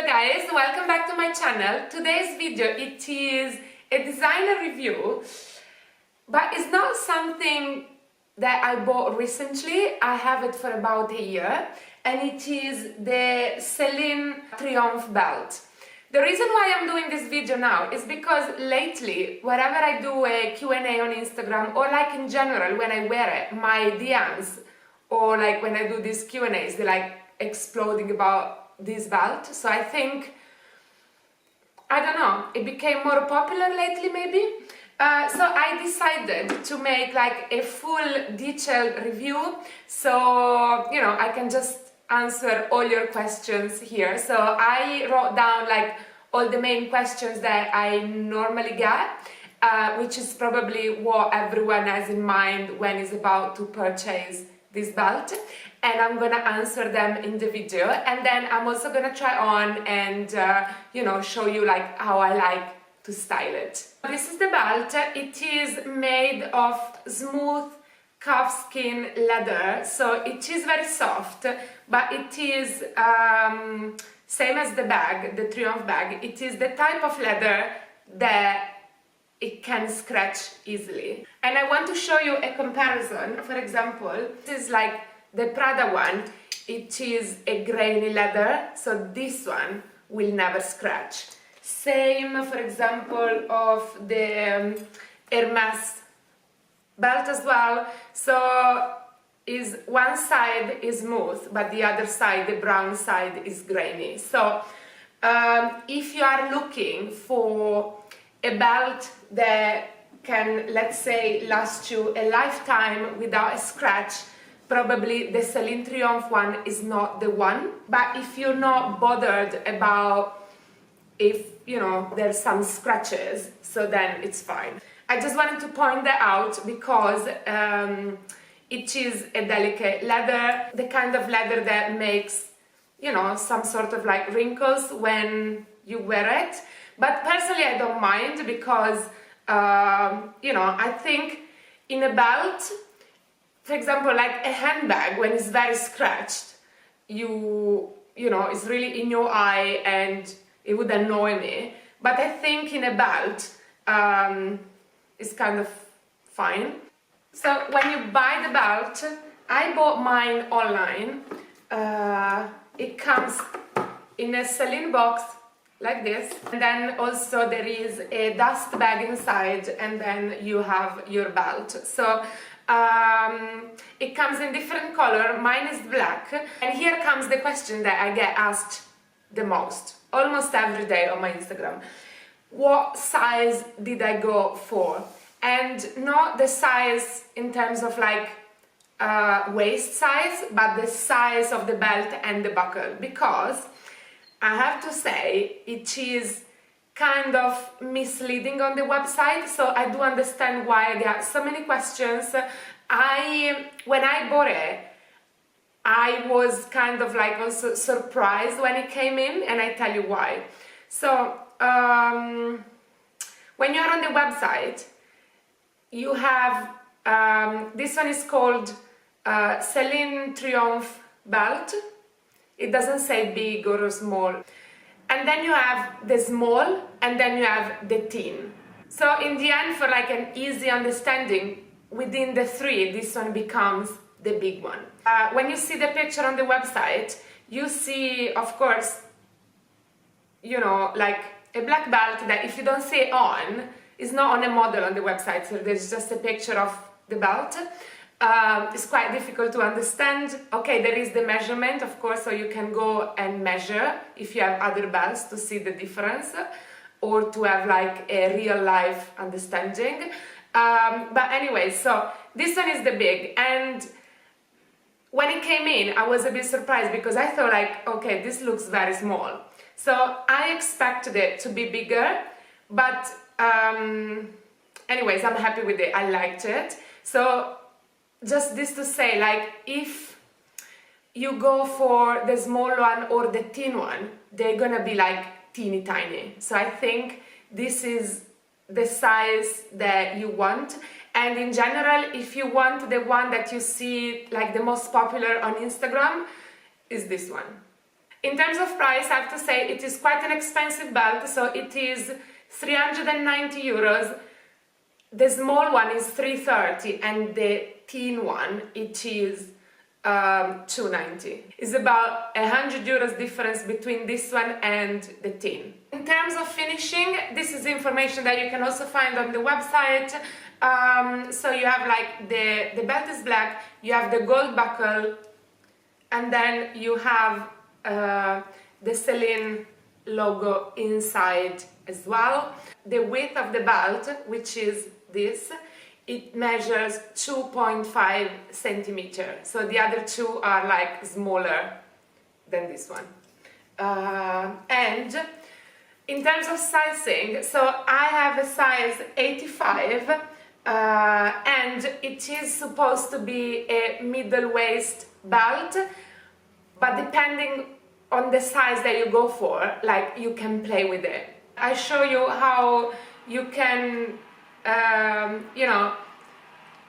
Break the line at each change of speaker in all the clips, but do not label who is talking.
guys, welcome back to my channel. Today's video, it is a designer review, but it's not something that I bought recently. I have it for about a year, and it is the Celine Triomphe belt. The reason why I'm doing this video now is because lately, whenever I do a Q&A on Instagram, or like in general when I wear it, my DMs, or like when I do these Q&As, they're like exploding about this belt. So I think, I don't know, it became more popular lately maybe. So I decided to make like a full detailed review, so you know I can just answer all your questions here. So I wrote down like all the main questions that I normally get, which is probably what everyone has in mind when is about to purchase this belt, and I'm gonna answer them in the video, and then I'm also gonna try on and you know, show you like how I like to style it. This is the belt. It is made of smooth calfskin leather, so it is very soft, but it is same as the bag, the Triomphe bag. It is the type of leather that it can scratch easily. And I want to show you a comparison. For example, this is like the Prada one. It is a grainy leather, so this one will never scratch. Same, for example, of the Hermes belt as well. So is one side is smooth, but the other side, the brown side, is grainy. So if you are looking for a belt that can, let's say, last you a lifetime without a scratch, probably the Celine Triomphe one is not the one. But if you're not bothered about if, you know, there's some scratches, so then it's fine. I just wanted to point that out because it is a delicate leather, the kind of leather that makes, you know, some sort of like wrinkles when you wear it. But personally, I don't mind because, you know, I think in a belt, for example, like a handbag, when it's very scratched, you know, it's really in your eye and it would annoy me. But I think in a belt, it's kind of fine. So when you buy the belt, I bought mine online. It comes in a Celine box like this, and then also there is a dust bag inside, and then you have your belt. So it comes in different color. Mine is black, and here comes the question that I get asked the most, almost every day on my Instagram. What size did I go for? And not the size in terms of like waist size, but the size of the belt and the buckle, because I have to say it is kind of misleading on the website. So I do understand why I get so many questions. When I bought it, I was kind of like also surprised when it came in, and I tell you why. So when you're on the website, you have this one is called Celine Triomphe belt. It doesn't say big or small. And then you have the small, and then you have the thin. So in the end, for like an easy understanding, within the three, this one becomes the big one. When you see the picture on the website, you see, of course, you know, like a black belt that if you don't see it on, it's not on a model on the website, so there's just a picture of the belt. It's quite difficult to understand. Okay, there is the measurement, of course, so you can go and measure if you have other belts to see the difference, or to have like a real life understanding. But anyway, so this one is the big, and when it came in, I was a bit surprised because I thought like, okay, this looks very small. So I expected it to be bigger, but anyways, I'm happy with it. I liked it. So just this to say, like, if you go for the small one or the thin one, they're gonna be like teeny tiny. So I think this is the size that you want. And in general, if you want the one that you see like the most popular on Instagram, is this one. In terms of price, I have to say it is quite an expensive belt, so it is 390 euros. The small one is 330 and the thin one, it is 290. It's about 100 euros difference between this one and the tin. In terms of finishing, this is information that you can also find on the website. So you have like the belt is black, you have the gold buckle, and then you have the Celine logo inside as well. The width of the belt, which is this, it measures 2.5 centimeters. So the other two are like smaller than this one. And in terms of sizing, so I have a size 85 and it is supposed to be a middle waist belt, but depending on the size that you go for, like you can play with it. I show you how you can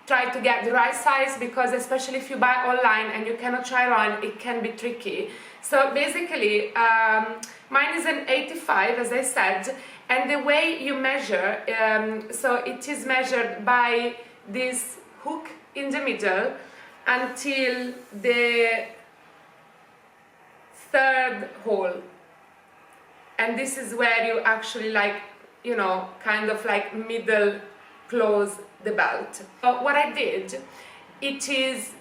try to get the right size, because especially if you buy online and you cannot try on, it can be tricky. So basically, mine is an 85, as I said, and the way you measure, so it is measured by this hook in the middle until the third hole, and this is where you actually kind of like middle close the belt. But what I did, it is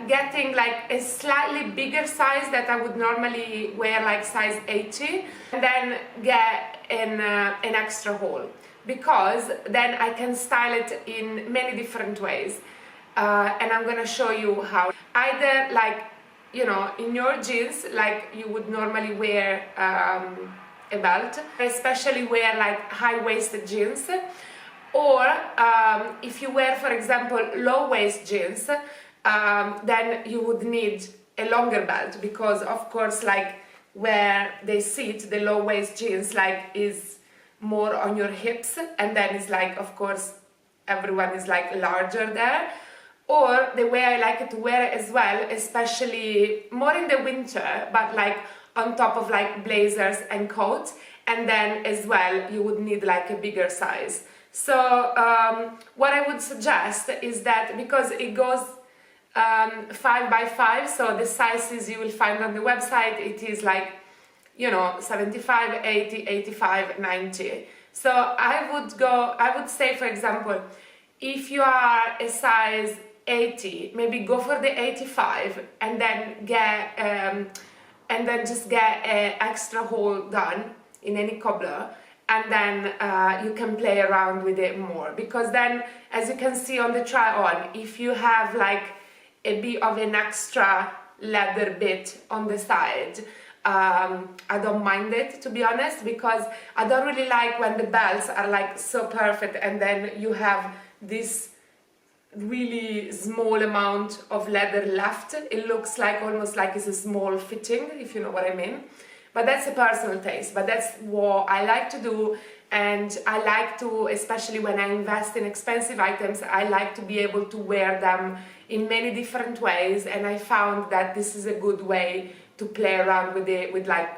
getting like a slightly bigger size that I would normally wear, like size 80, and then get an extra hole, because then I can style it in many different ways, and I'm gonna show you how. Either like in your jeans, like you would normally wear a belt, especially wear like high-waisted jeans, or if you wear, for example, low-waist jeans, then you would need a longer belt, because of course like where they sit, the low-waist jeans like is more on your hips, and then it's like, of course, everyone is like larger there. Or the way I like it to wear it as well, especially more in the winter, but like on top of like blazers and coats, and then as well you would need like a bigger size. So what I would suggest is that, because it goes 5 by 5, so the sizes you will find on the website, it is like 75, 80, 85, 90. So I would say, for example, if you are a size 80, maybe go for the 85 and then just get an extra hole done in any cobbler, and then you can play around with it more, because then, as you can see on the try on, if you have like a bit of an extra leather bit on the side, I don't mind it, to be honest, because I don't really like when the belts are like so perfect and then you have this really small amount of leather left. It looks like almost like it's a small fitting, if you know what I mean. But that's a personal taste, but that's what I like to do, and I like to, especially when I invest in expensive items, I like to be able to wear them in many different ways, and I found that this is a good way to play around with it, with like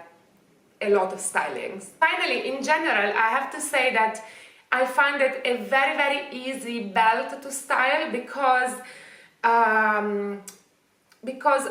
a lot of stylings. Finally, in general, I have to say that I find it a very, very easy belt to style, because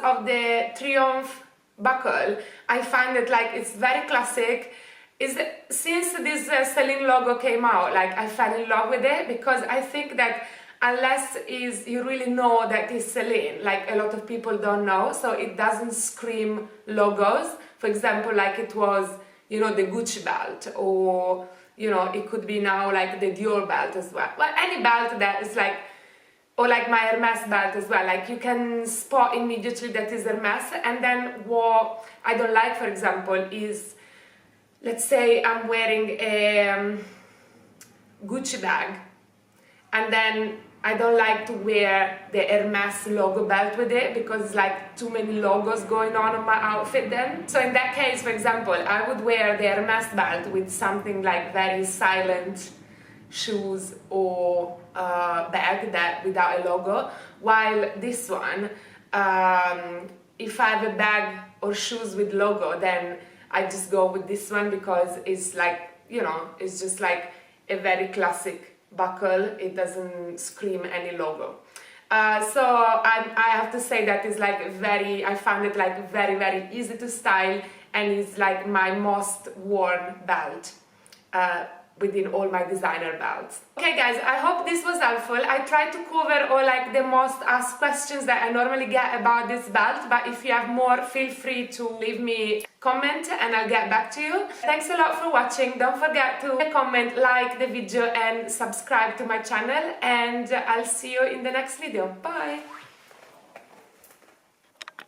of the Triomphe buckle. I find it like it's very classic. Since this Celine logo came out, like I fell in love with it, because I think that unless you really know that it's Celine, like a lot of people don't know, so it doesn't scream logos. For example, like it was, the Gucci belt, or it could be now like the Dior belt as well. Well, any belt that is like, or like my Hermes belt as well, like you can spot immediately that is Hermes. And then what I don't like, for example, is, let's say I'm wearing a Gucci bag, and then I don't like to wear the Hermes logo belt with it, because it's like too many logos going on my outfit then. So in that case, for example, I would wear the Hermes belt with something like very silent shoes or bag that without a logo, while this one, if I have a bag or shoes with logo, then I just go with this one because it's like, you know, it's just like a very classic buckle. It doesn't scream any logo. So I have to say that it's like I found it like very easy to style, and it's like my most worn belt within all my designer belts. Okay guys, I hope this was helpful. I tried to cover all like the most asked questions that I normally get about this belt, but if you have more, feel free to leave me a comment and I'll get back to you. Thanks a lot for watching. Don't forget to comment, like the video and subscribe to my channel, and I'll see you in the next video. Bye!